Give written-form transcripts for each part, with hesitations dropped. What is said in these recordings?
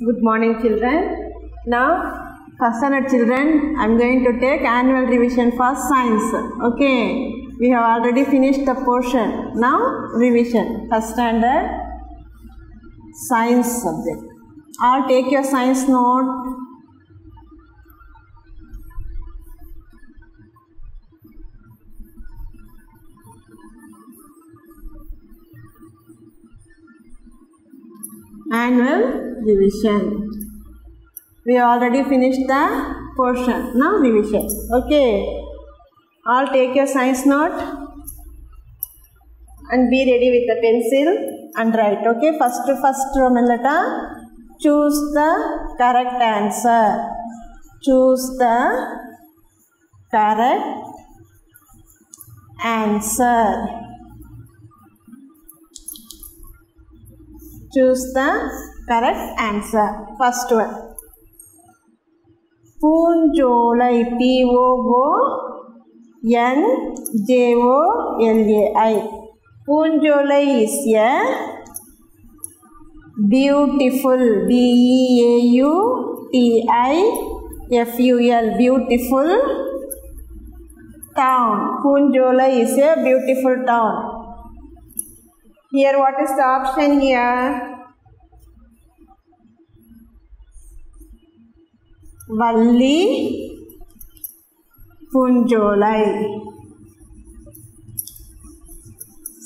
Good morning, children. Now, first standard children, I am going to take annual revision for science. Okay, we have already finished the portion. Now, revision. First standard science subject. All take your science note. Annual revision. We already finished the portion. Now revision. Okay. All take your science note and be ready with the pencil and write. Okay. First Roman letter. Choose the correct answer. Choose the correct answer. Choose the correct answer. First one. Poonjolai. Poonjolai. Poonjolai is a beautiful. Beautiful. Beautiful town. Poonjolai is a beautiful town. Here, what is the option here? Valli Poonjolai.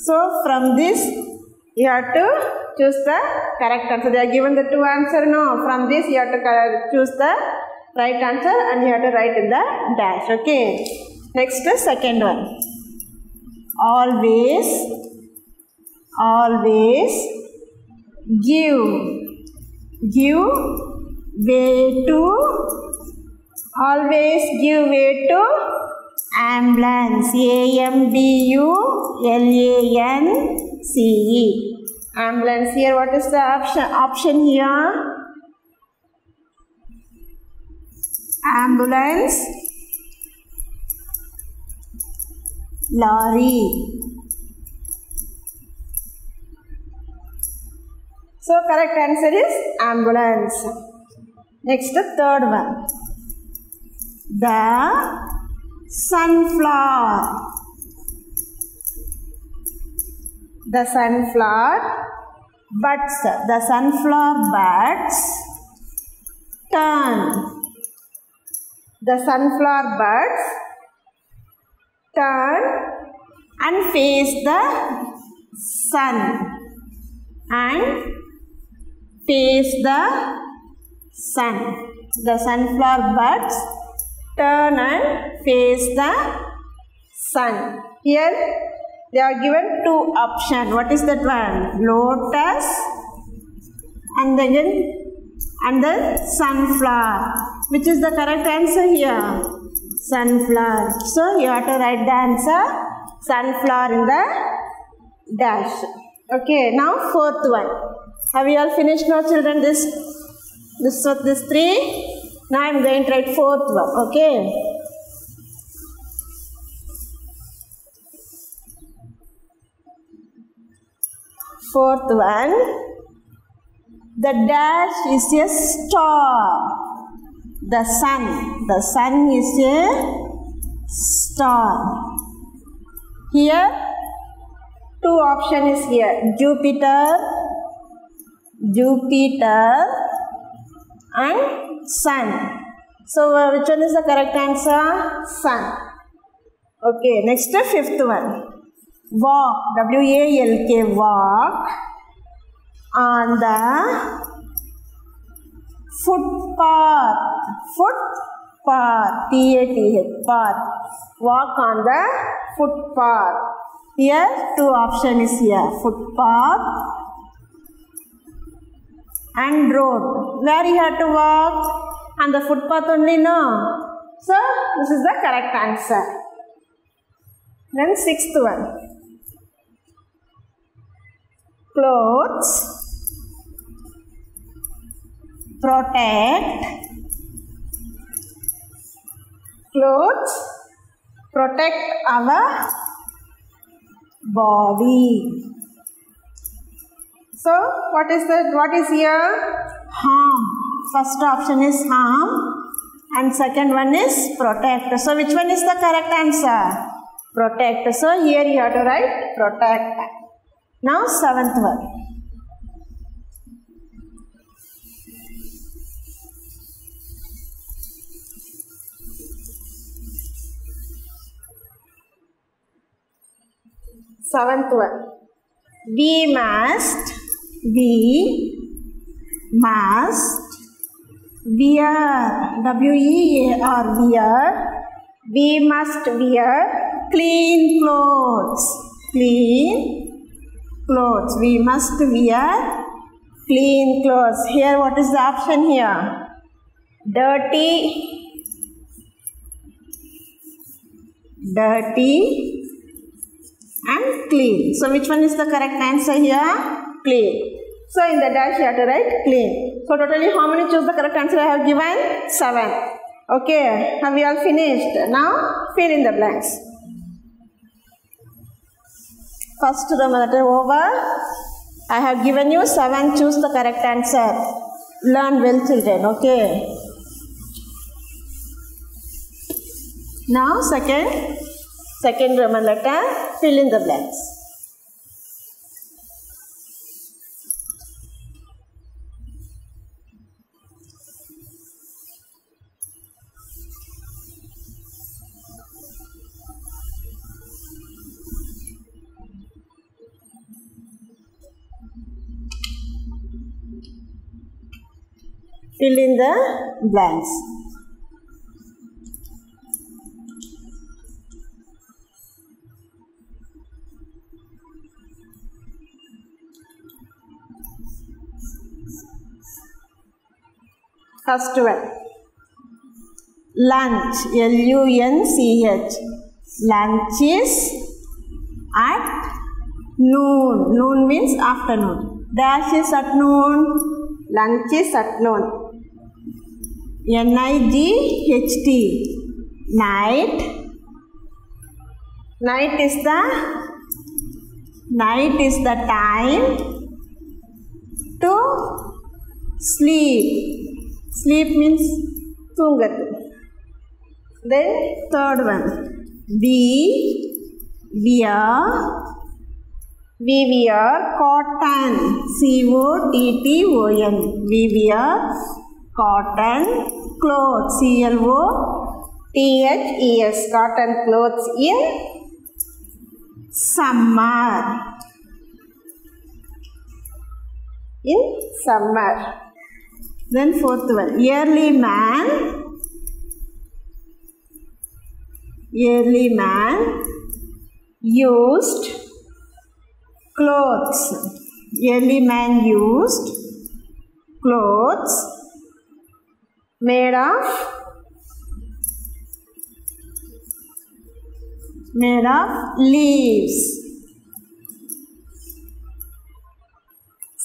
So, from this, you have to choose the correct answer. They are given the two answers. No, from this, you have to choose the right answer and you have to write in the dash. Okay. Next, the second one. Always give way to ambulance. AMBULANCE. Ambulance. Here, what is the option here? Ambulance, lorry. So, correct answer is ambulance. Next, the third one. The sunflower. The sunflower buds. The sunflower buds turn. The sunflower buds turn and face the sun. The sunflower buds turn and face the sun. Here they are given two options. What is that one? Lotus and then sunflower. Which is the correct answer here? Sunflower. So you have to write the answer sunflower in the dash. Okay, now fourth one. Have you all finished now, children? This three. Now I am going to write fourth one. Okay. Fourth one. The dash is a star. The sun. The sun is a star. Here, two options is here. Jupiter and sun. So, which one is the correct answer? Sun. Okay, next fifth one. Walk, W-A-L-K, walk on the footpath. Footpath, P-A-T-H, path. Walk on the footpath. Here, two options is here. Footpath and road. Where you have to walk? On the footpath only, no? So, this is the correct answer. Then sixth one. Clothes protect our body. So, what is here? harm. First option is harm and second one is protect. So which one is the correct answer? Protect. So here you have to write protect. Now seventh one. Seventh one. We must wear, W-E-A-R, wear. We must wear clean clothes. Clean clothes. We must wear clean clothes. Here what is the option here? Dirty, and clean. So which one is the correct answer here? Clean. So in the dash you have to write clean. So totally how many choose the correct answer I have given? 7. Okay, have we all finished? Now fill in the blanks. First Roman letter over. I have given you 7. Choose the correct answer. Learn well, children. Okay. Now second Roman letter. Fill in the blanks. Fill in the blanks. First one. Lunch, L-U-N-C-H. Lunch is at noon. Noon means afternoon. Dash is at noon. Lunch is at noon. N-I-G-H-T. Night. Night is the time to sleep. Sleep means thungatu. Then third one. We wear cotton. C-O-T-T-O-N. We wear cotton clothes. C-L-O-T-H-E-S. Cotton clothes in summer. In summer. Then fourth one. Early man used clothes. Early man used clothes made of leaves.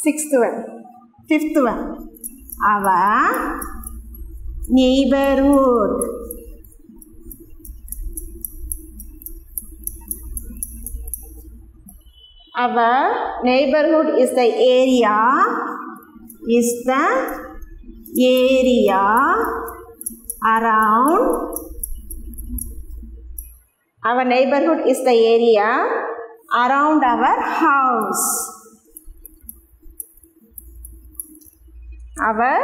Fifth one. Our neighborhood. Our neighborhood is the area around. Our neighborhood is the area around our house. Our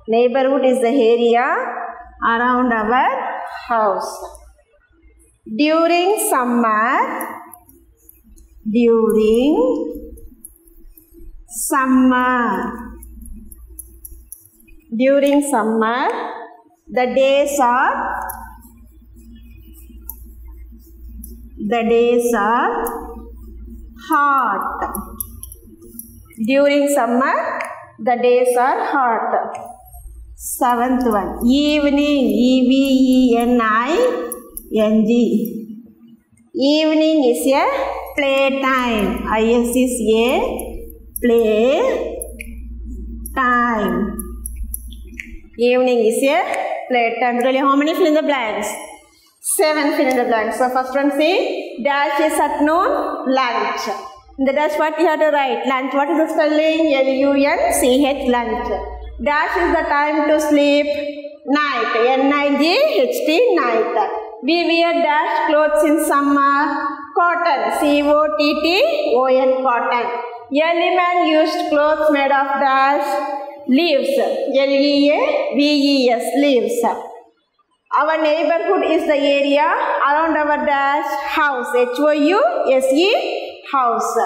neighborhood is the area around our house. During summer, the days are hot. During summer, the days are hot. Seventh one. Evening. E-V-E-N-I-N-G. Evening is a playtime. I-S is a play time. Evening is a playtime. Really, how many fill in the blanks? 7 fill in the blanks. So first one, see, dash is at noon, lunch. In the dash what you have to write? Lunch. What is the spelling? L-U-N-C-H, lunch. Dash is the time to sleep. Night. N-I-G-H-T. Night. We wear dash clothes in summer. Cotton. C-O-T-T-O-N. Cotton. Early man used clothes made of dash. Leaves. L-E-A-V-E-S. Leaves. Our neighborhood is the area around our dash house. H-O-U-S-E. House.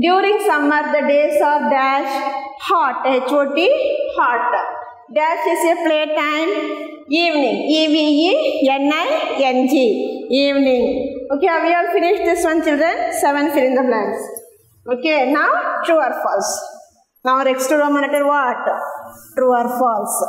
During summer, the days are dash hot. H-O-T. Hot. Dash is a playtime. Evening. E-V-E-N-I-N-G. Evening. Okay, have you all finished this one, children? 7 fill in the blanks. Okay, now true or false. Now next to Roman letter what? True or false?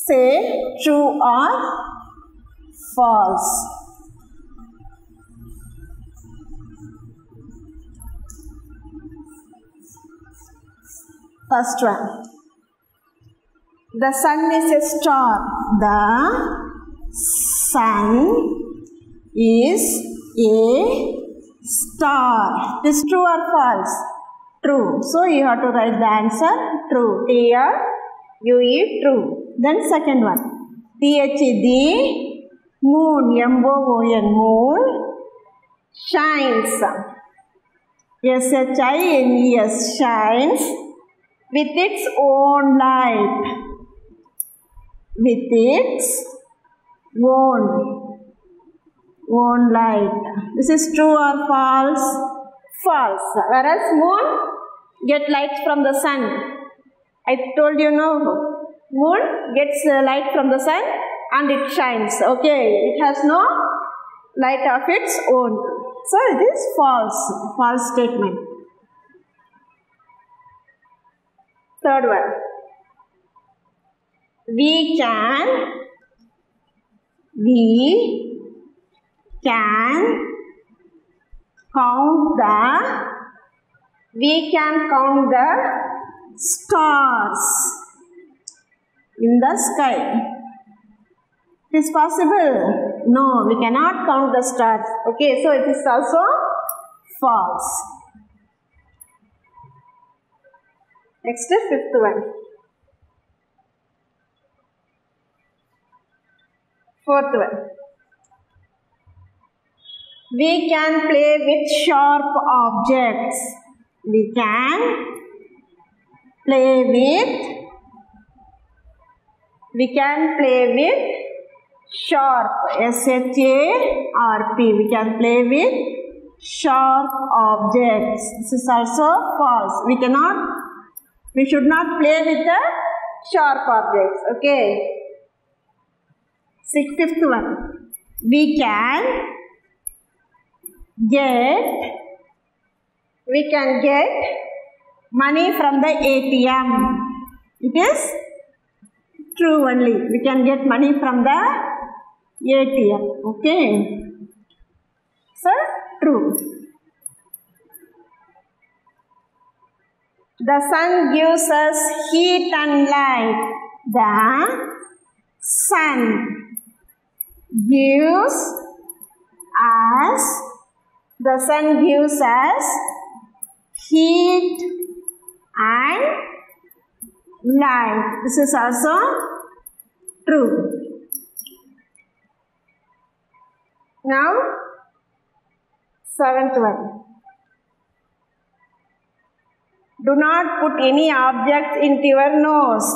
Say true or false. First one. The sun is a star. The sun is a star. Is true or false? True. So you have to write the answer true. T-R-U-E, true. Then second one. The moon, M-O-O-N, moon, shines. S-H-I-N-E-S, shines with its own light. With its own light. This is true or false? False. Whereas moon get light from the sun. I told you no. Moon gets light from the sun and it shines. Okay, it has no light of its own. So it is false. False statement. Third one. We can count the stars in the sky. It is possible? No, we cannot count the stars. Okay, so it is also false. Next is fifth one. Fourth one. We can play with sharp objects. We can play with sharp, S-H-A-R-P. We can play with sharp objects. This is also false. We should not play with the sharp objects. Okay. Fifth one. We can get money from the ATM. It is true only. We can get money from the ATM. Okay. So, true. The sun gives us heat and light. The sun gives us heat and light. This is also true. Now, seventh one. Do not put any object into your nose.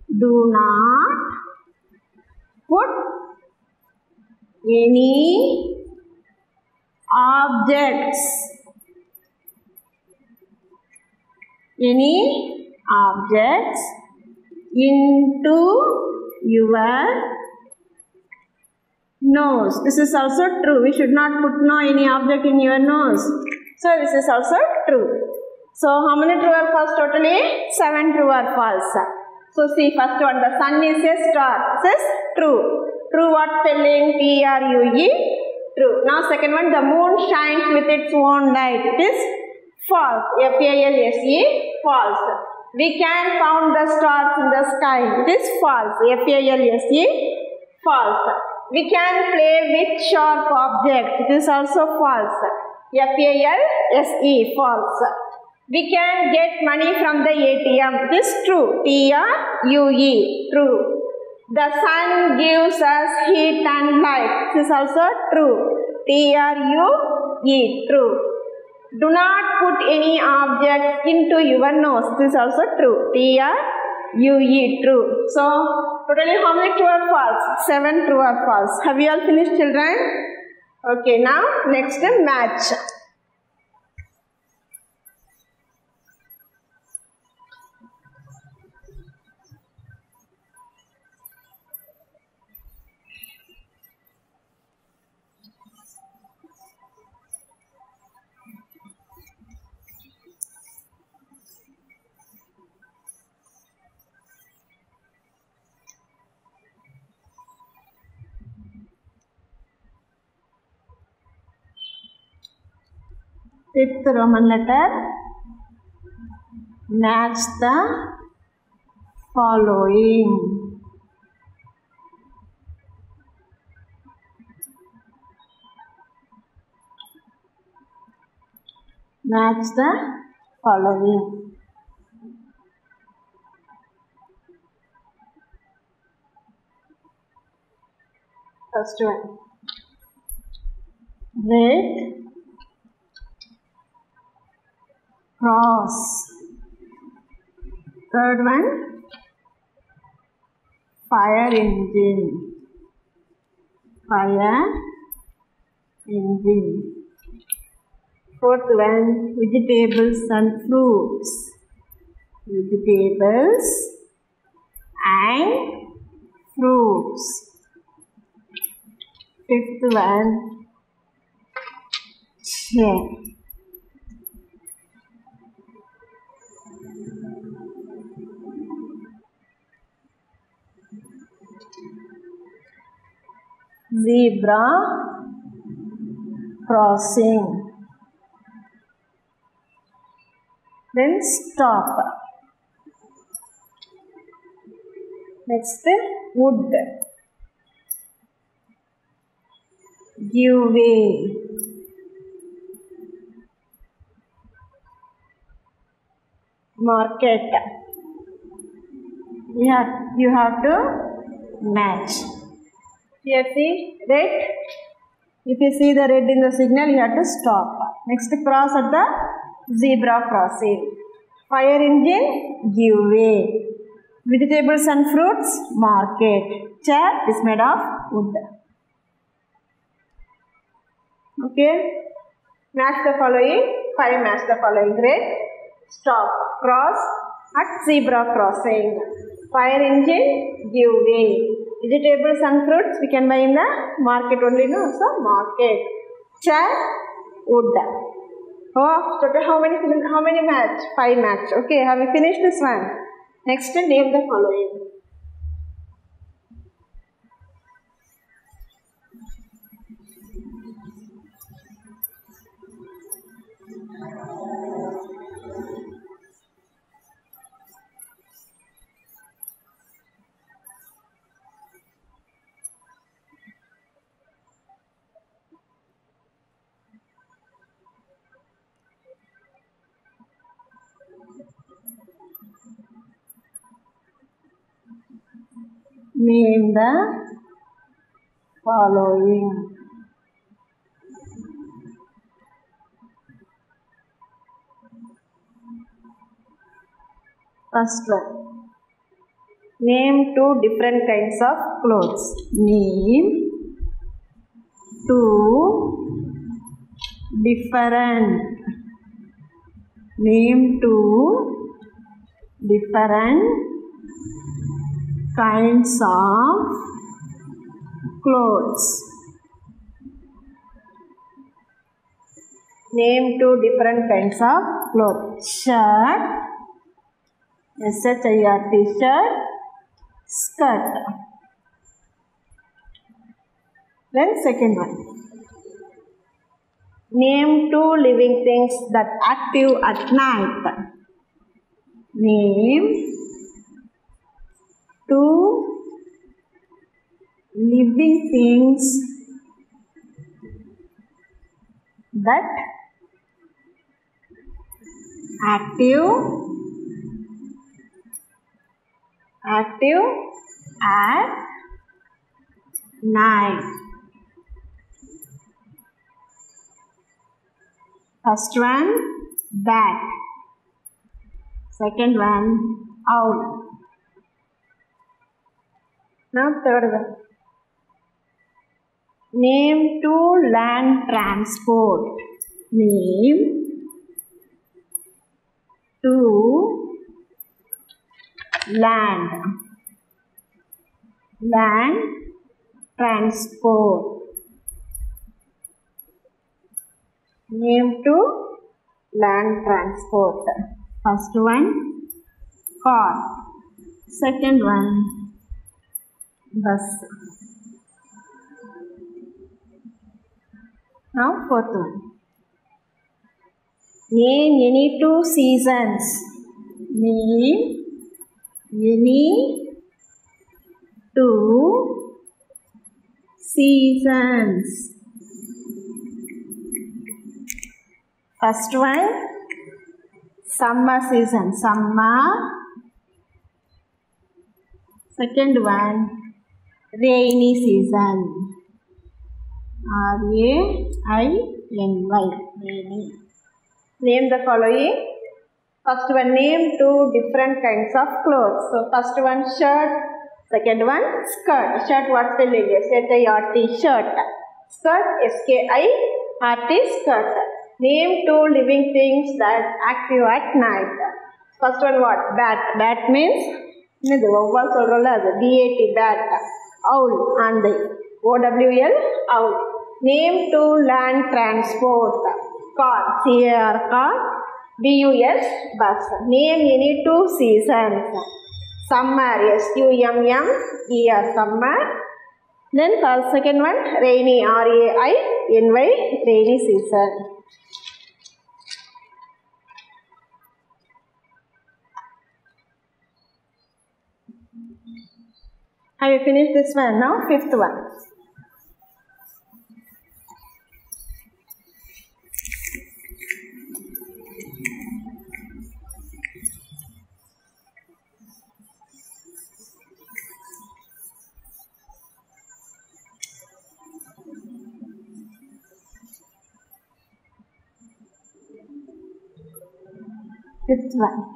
Do not put any objects into your nose. This is also true. We should not put any object in your nose. So this is also true. So how many true or false totally? 7 true or false. So see, first one, the sun is a star. This is true. True what spelling? T-R-U-E. True. Now second one, the moon shines with its own light. It is false. F-A-L-S-E. False. We can count the stars in the sky. It is false. F-A-L-S-E. False. We can play with sharp objects. It is also false. F-A-L-S-E. False. We can get money from the ATM. It is true. T-R-U-E. True. The sun gives us heat and light. This is also true. T-R-U-E. True. Do not put any object into your nose. This is also true. T-R-U-E. True. So, totally how many true or false? 7 true or false. Have you all finished, children? Okay, now next match. Fifth Roman letter, match the following. Match the following. First one, red cross. Third one, fire engine. Fire engine. Fourth one, vegetables and fruits. Vegetables and fruits. Fifth one, chair. Zebra crossing. Then stop. Next, wood. Give way. Market. You have to match. Here see red. If you see the red in the signal, you have to stop. Next, cross at the zebra crossing. Fire engine, give way. Vegetables and fruits, market. Chair is made of wood. Okay. Match the following. 5 match the following. Red, stop. Cross at zebra crossing. Fire engine, give way. Vegetables and fruits we can buy in the market only, no? So, market. Chair, wood. Oh, total how many match? 5 match. Okay, have we finished this one? Next, name the following. Name the following. First one. Name 2 different kinds of clothes. Name 2 different. Name 2 different kinds of clothes. Name two different kinds of clothes. Shirt, S-H-I-R-T, shirt, skirt. Then second one. Name two living things that active at night. Name two living things that active at night. First one, bat. Second one, owl. Now third one. Name two land transport. Name two land transport. Name two land transport. First one, car. Second one, bus. Now fourth one. Name any two seasons. Name any two seasons. First one, summer season, summer. Second one, rainy season, R-A-I-N-Y, rainy. Name the following. First one, name two different kinds of clothes. So first one, shirt. Second one, skirt. Shirt, what spelling is? S-H-I-R-T, shirt. Skirt, S-K-I-R-T, skirt. Name two living things that active at night. First one, what? Bat. Bat means B-A-T, bat. Owl, and O-W-L, owl. Name two land transport. Car, C-A-R, car. B-U-S, bus. Name any two seasons. Summer, S-U-M-M-E-R, summer. Then first, second one, rainy, R-A-I-N-Y, rainy season. Have you finished this one? Now fifth one. Fifth one.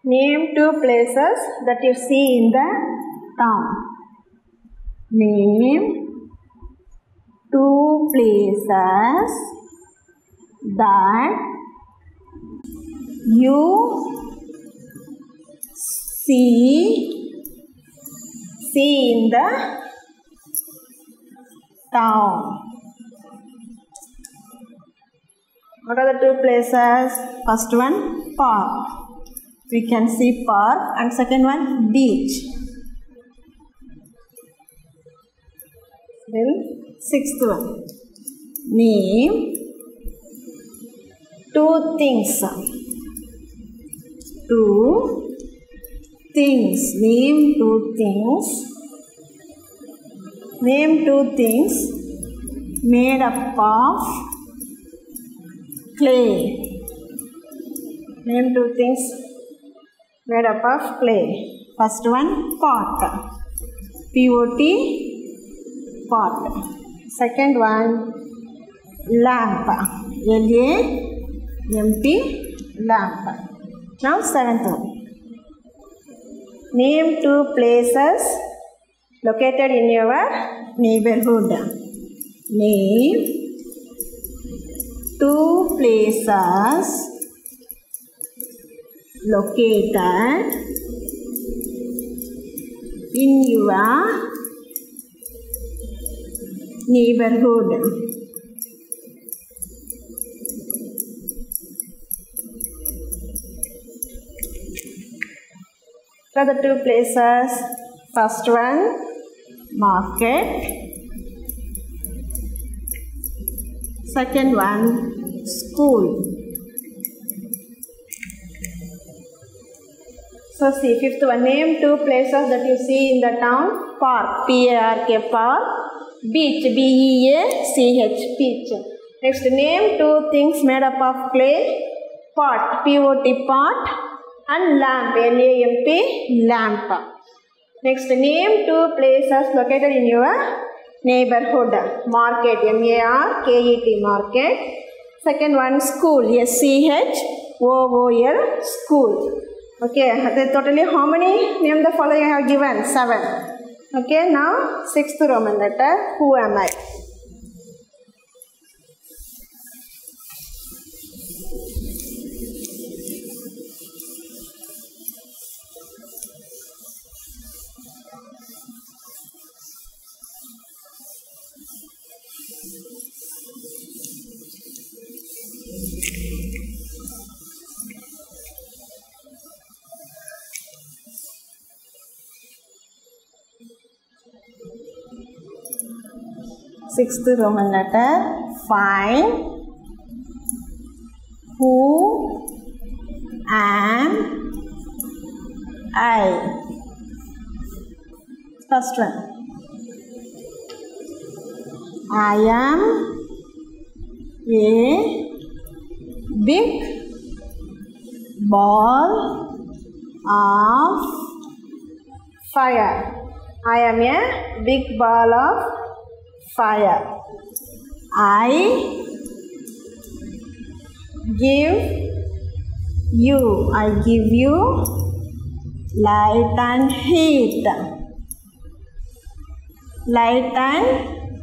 Name two places that you see in the town. Name two places that you see in the town. What are the two places? First one, park. We can see park, and second one, beach. Then sixth one. Name two things. Two things. Name two things. Name two things made up of clay. Name two things made up of clay. First one, pot. P-O-T, pot. Second one, lamp. L-A-M-P, lamp. Now seventh one. Name two places located in your neighborhood. Name two places located in your neighborhood. What are the two places? First one, market. Second one, school. So see, fifth one, name two places that you see in the town. Park, P-A-R-K, park. Beach, B-E-A-C-H, beach. Next, name two things made up of clay. Pot, P-O-T, pot. And lamp, L-A-M-P, lamp. Next, name two places located in your neighborhood. Market, M-A-R-K-E-T, market. Second one, school, S-C-H-O-O-L, school. Okay, totally how many? Name the following I have given, 7. Okay, now sixth Roman letter, who am I? Sixth Roman letter, find who am I. First one, I am a big ball of fire. I am a big ball of fire. I give you light and heat. Light and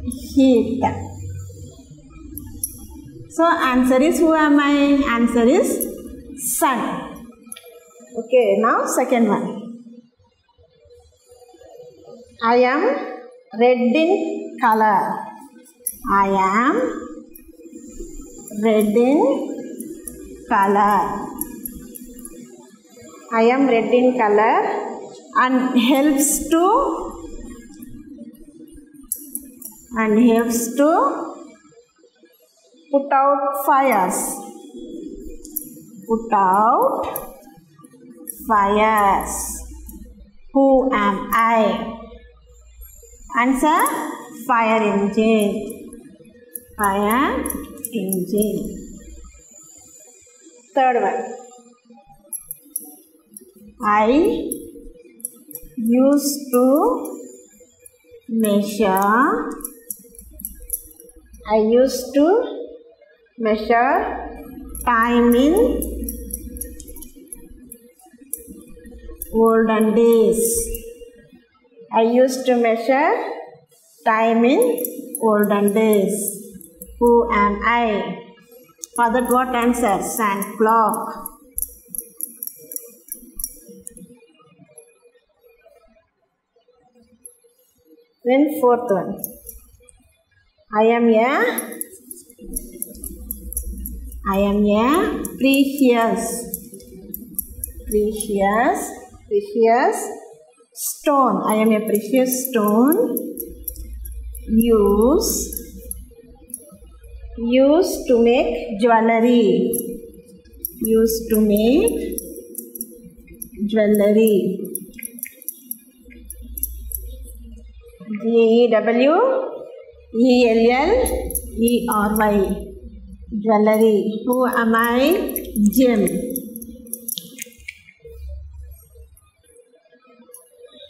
heat. So answer is, who am I? Answer is sun. Okay, now second one. I am red in color. I am red in color. I am red in color and helps to put out fires. Put out fires. Who am I? Answer, fire engine. Fire engine. Third one. I used to measure time in olden days. I used to measure time in olden days. Who am I? For that, what answer? Sand clock. Then fourth one. I am a precious stone. I am a precious stone used to make jewelry. Used to make jewelry. Jewelry. Jewelry. Who am I? Gem.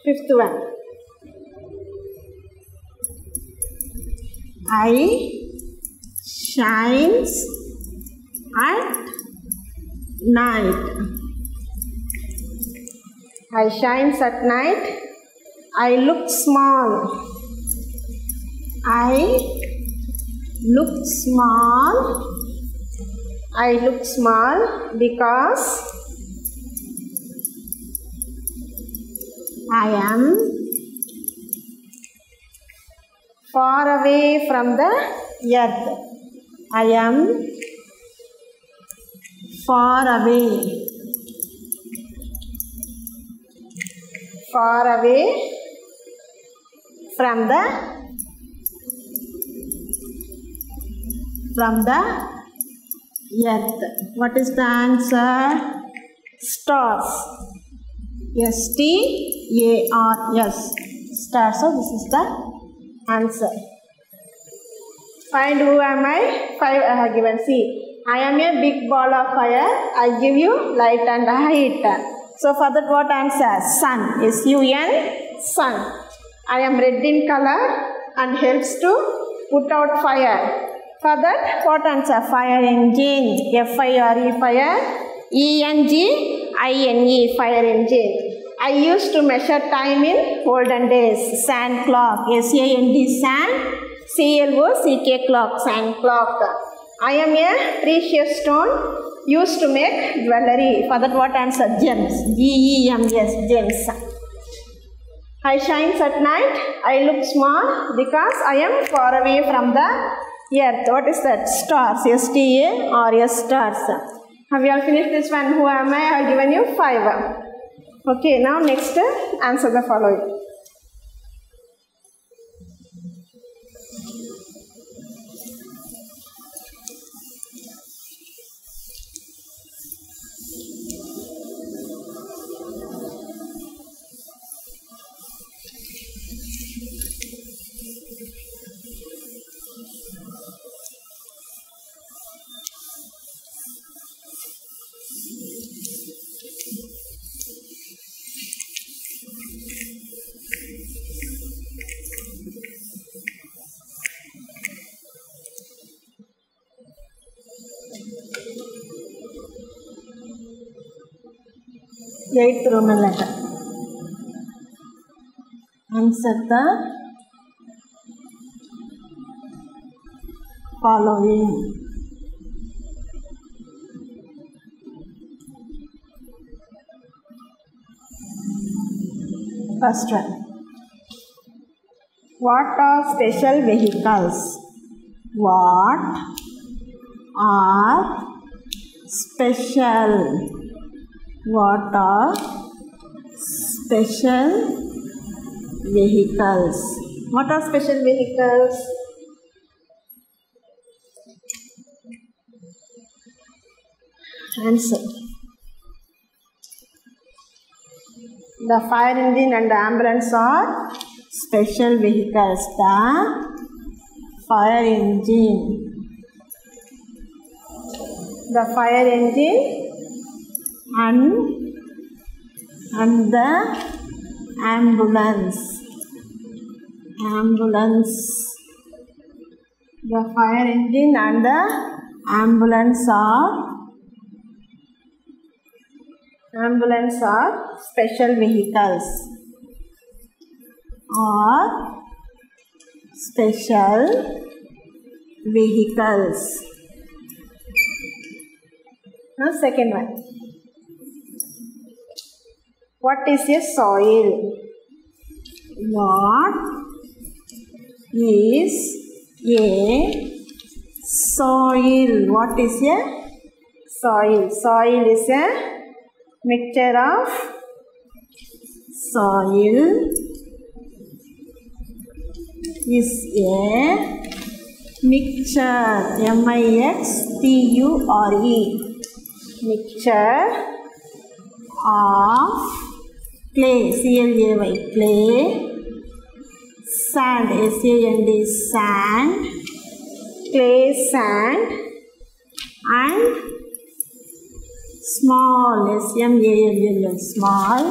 Fifth one. I shines at night. I shines at night. I look small. I look small because I am far away from the earth. I am far away far away from the earth. What is the answer? Stars. S-T-A-R-S. Stars. So this is the answer. Find who am I? 5 I have given. See, I am a big ball of fire. I give you light and heat. So for that what answer? Sun. S-U-N. Sun. I am red in color and helps to put out fire. For that what answer? Fire engine. F-I-R-E. Fire. E-N-G-I-N-E. Fire engine. I used to measure time in olden days. Sand clock. S-A-N-D. Sand. C-L-O-C-K. Clock. Sand clock. I am a precious stone used to make jewelry. For that what answer? Gems. G-E-M-S. Gems. I shines at night. I look small because I am far away from the earth. What is that? Stars. S-T-A-R-S. Stars. Have you all finished this one? Who am I? I have given you 5. Okay, now next answer the following. Eighth Roman letter. Answer the following. First one. What are special vehicles? What are special? What are special vehicles? What are special vehicles? Answer. The fire engine and the ambulance are special vehicles. The fire engine. The fire engine and the ambulance. The fire engine and the ambulance are special vehicles. Now second one. What is a soil? What is a soil? What is a soil? Soil is a mixture of soil is a mixture. M-I-X-T-U-R-E. Mixture of clay, C-L-A-Y, clay, sand, S-A-N-D, sand, clay, sand, and small, S-M-A-L-L, small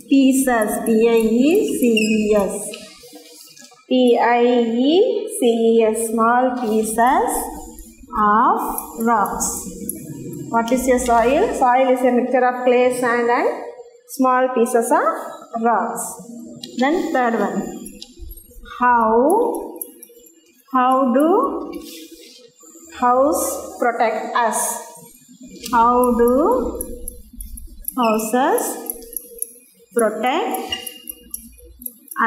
pieces, P-I-E-C-E-S, P-I-E-C-E-S, small pieces of rocks. What is a soil? Soil is a mixture of clay, sand, and small pieces of rocks. Then third one. How do house protect us? How do houses protect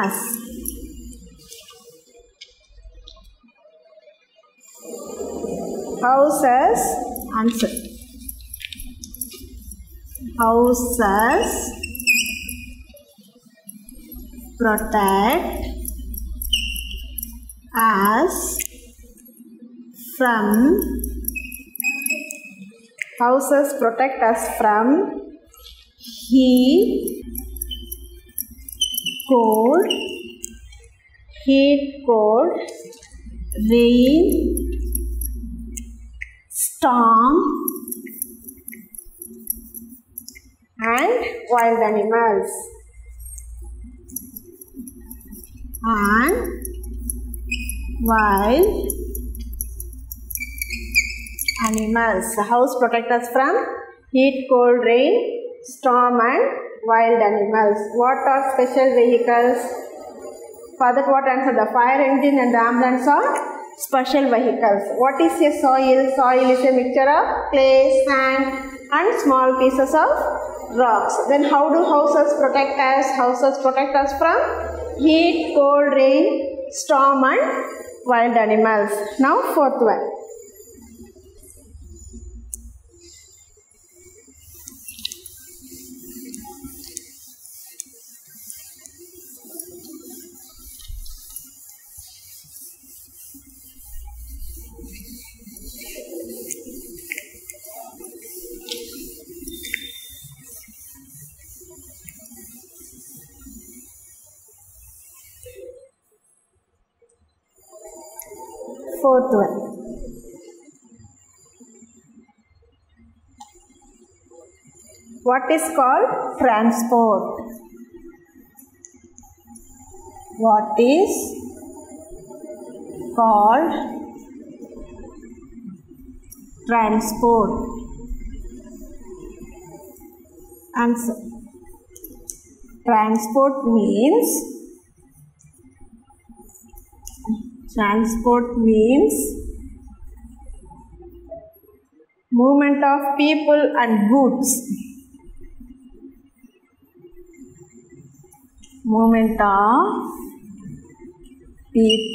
us? Houses, answer. Houses protect us from, houses protect us from heat, cold, rain, storm and wild animals. And wild animals. The house protects us from heat, cold, rain, storm and wild animals. What are special vehicles? For that, what answer? The fire engine and the ambulance are special vehicles. What is a soil? Soil is a mixture of clay, sand and small pieces of rocks. Then how do houses protect us? Houses protect us from heat, cold, rain, storm and wild animals. Now fourth one. Fourth one. What is called transport? What is called transport? Answer. Transport means movement of people and goods. Movement of people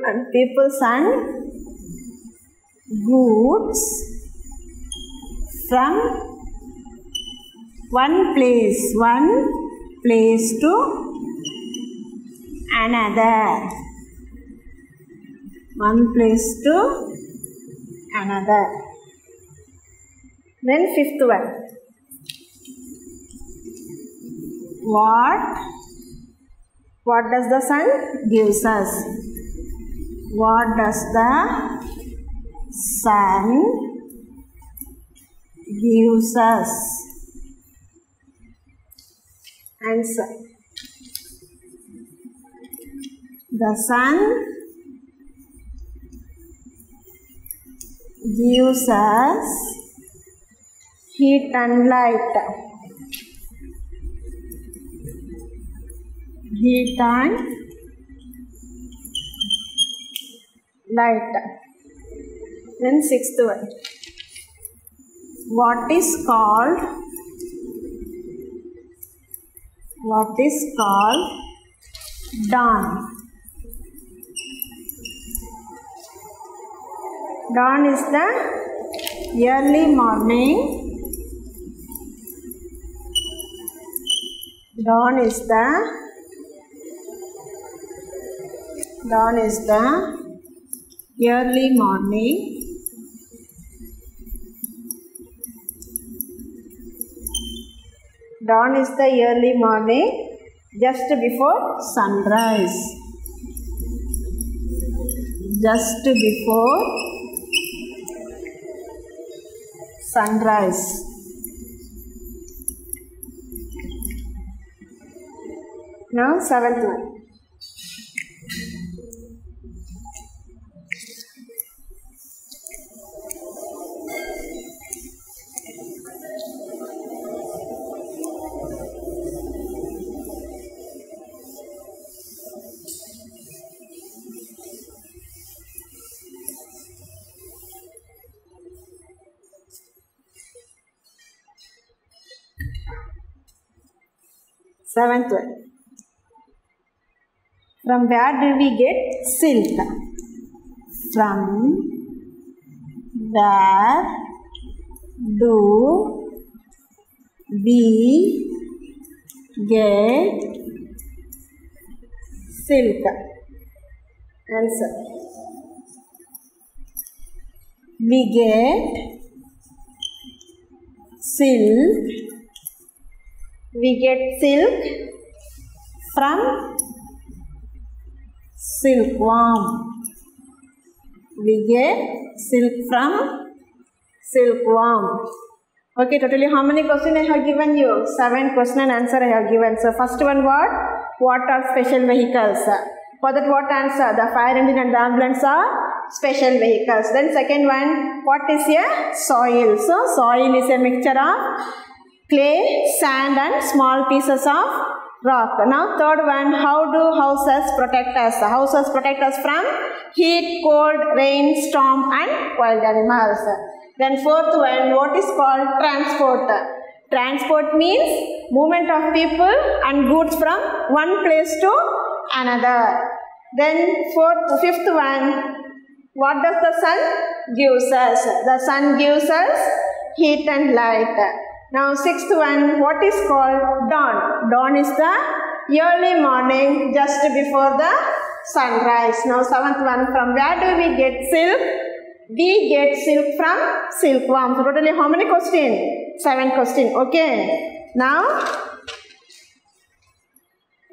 and goods from one place to another. One place to another. Then fifth one. What does the sun gives us? What does the sun gives us? Answer. The sun gives us heat and light. Heat and light. Then sixth one. What is called dawn? Dawn is the early morning. Dawn is the early morning. Dawn is the early morning just before sunrise. Just before sunrise. Now seventh one. Seventh one. From where do we get silk? From where do We get silk. Answer. We get silk. We get silk from silkworm. We get silk from silkworm. Okay, totally how many questions I have given you? 7 question and answer I have given. So first one, what are special vehicles? For that, what answer? The fire engine and the ambulance are special vehicles. Then second one, what is a soil? So soil is a mixture of clay, sand and small pieces of rock. Now third one, how do houses protect us? Houses protect us from heat, cold, rain, storm and wild animals. Then fourth one, what is called transport? Transport means movement of people and goods from one place to another. Then fifth one, what does the sun gives us? The sun gives us heat and light. Now sixth one, what is called dawn? Dawn is the early morning just before the sunrise. Now seventh one, from where do we get silk? We get silk from silkworm. So totally how many questions? 7 questions. Okay. Now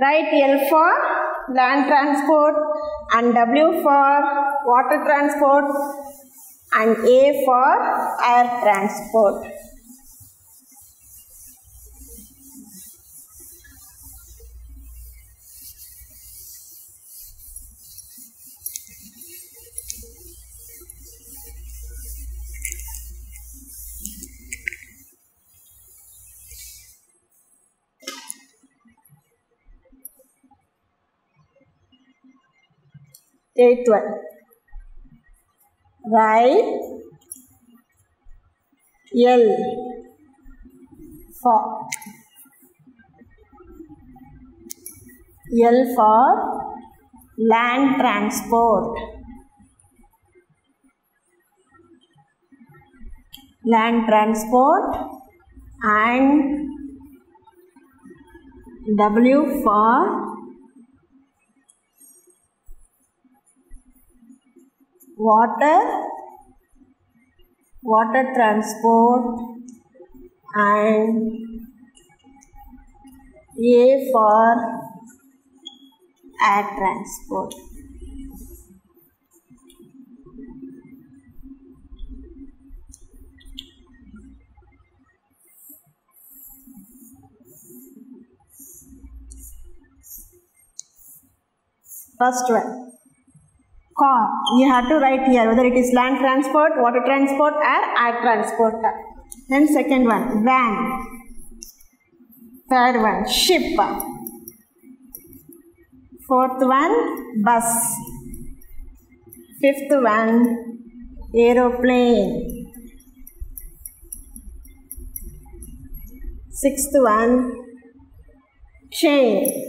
write L for land transport and W for water transport and A for air transport. Eighth one, write L for land transport. Land transport and W for water transport and A for air transport. First one, car. You have to write here whether it is land transport, water transport or air transport. Then second one, van. Third one, ship. Fourth one, bus. Fifth one, aeroplane. Sixth one, train.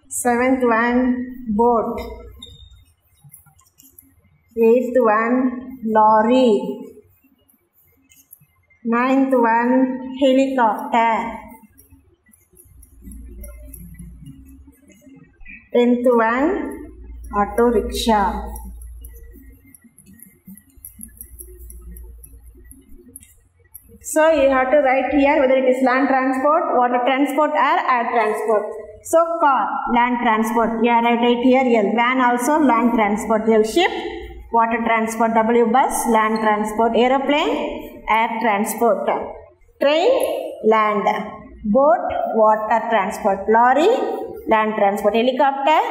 Seventh one, boat. Eighth one, lorry. Ninth one, helicopter. 10th one, auto rickshaw. So you have to write here whether it is land transport, water transport or air transport. So car, land transport. Yeah, write here L. Van also land transport. L, ship, water transport. W, bus, land transport. Aeroplane, air transport. Train, land. Boat, water transport. Lorry, land transport. Helicopter,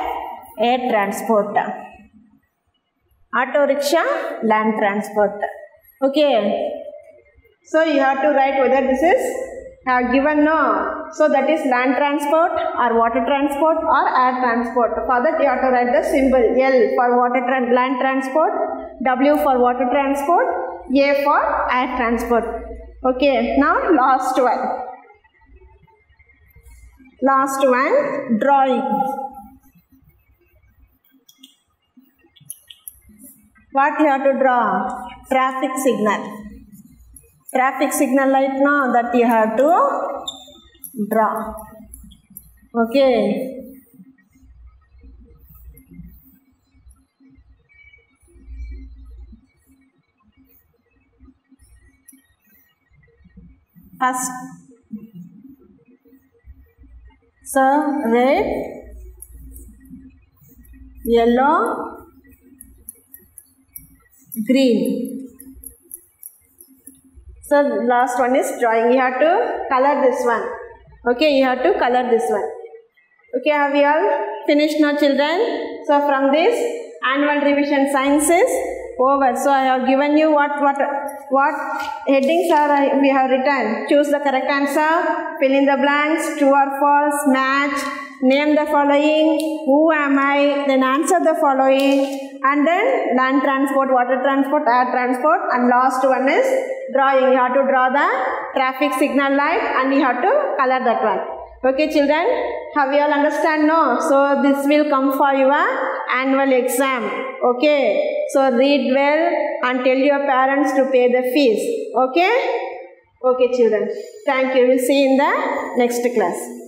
air transport. Auto rickshaw, land transport. Okay. So you have to write whether this is given no. So that is land transport or water transport or air transport. For that you have to write the symbol L for land transport, W for water transport, A for air transport. Okay, now last one. Last one, drawing. What you have to draw? Traffic signal. traffic signal light now that you have to draw. Okay. First, so red, yellow, green. So last one is drawing. You have to color this one. Okay, you have to color this one. Okay, have you all finished now, children? So from this annual revision science is over. So I have given you what headings are we have written. Choose the correct answer, fill in the blanks, true or false, match, name the following, who am I, then answer the following, and then land transport, water transport, air transport, and last one is drawing. You have to draw the traffic signal light and you have to color that one. Okay, children, have you all understand? No? So this will come for your annual exam. Okay, so read well and tell your parents to pay the fees. Okay? Okay, children. Thank you. We'll see you in the next class.